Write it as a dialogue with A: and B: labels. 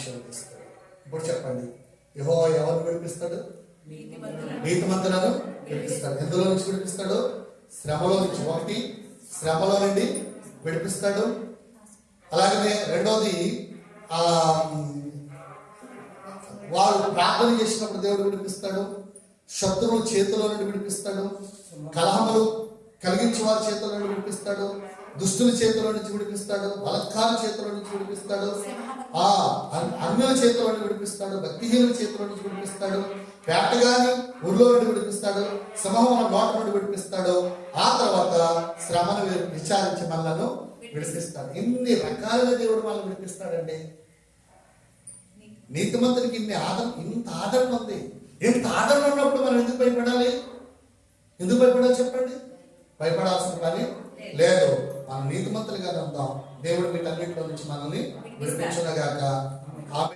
A: ఆశీర్వదిస్తాడు. ఇప్పుడు చెప్పండి, యెహోవా ఎవరిని విడిపిస్తాడు? నీతిమంతులను విడిపిస్తాడు. ఎందులో నుంచి విడిపిస్తాడు? శ్రమలో నుంచి. ఒకటి, శ్రమలో నుండి విడిపిస్తాడు. అలాగనే రెండోది, వారు ప్రార్థన చేసినప్పుడు దేవుడు విడిపిస్తాడు. శత్రువుల చేతిలో నుండి విడిపిస్తాడు. కలహములు కలిగించే వారి చేతిలో నుండి విడిపిస్తాడు. దుష్టుల చేతిలో నుంచి విడిపిస్తాడు. బలత్కార చేతిలో నుంచి విడిపిస్తాడు. అన్యుల చేతిలో నుండి విడిపిస్తాడు. భక్తిహీనుల చేతిలో నుంచి విడిపిస్తాడు. వేటగాని ఊళ్ళో నుండి విడిపిస్తాడు. సింహముల నోట నుండి విడిపిస్తాడు. ఆ తర్వాత శ్రమను విచారించి మనలను విడిపిస్తాడు. ఎన్ని రకాలుగా దేవుడు మనల్ని విడిపిస్తాడండి. నీతిమంతునికి ఇంత ఆదరణ ఉంది. ఇంత ఆదరణ ఉన్నప్పుడు మనం ఎందుకు భయపడాలి? ఎందుకు భయపడాలి చెప్పండి? భయపడాల్సిన పని లేదు. మనం నీతిమంతులుగానే ఉందాం. దేవుడు వీటన్నిటిలో నుంచి మనల్ని విడిపించుగాక.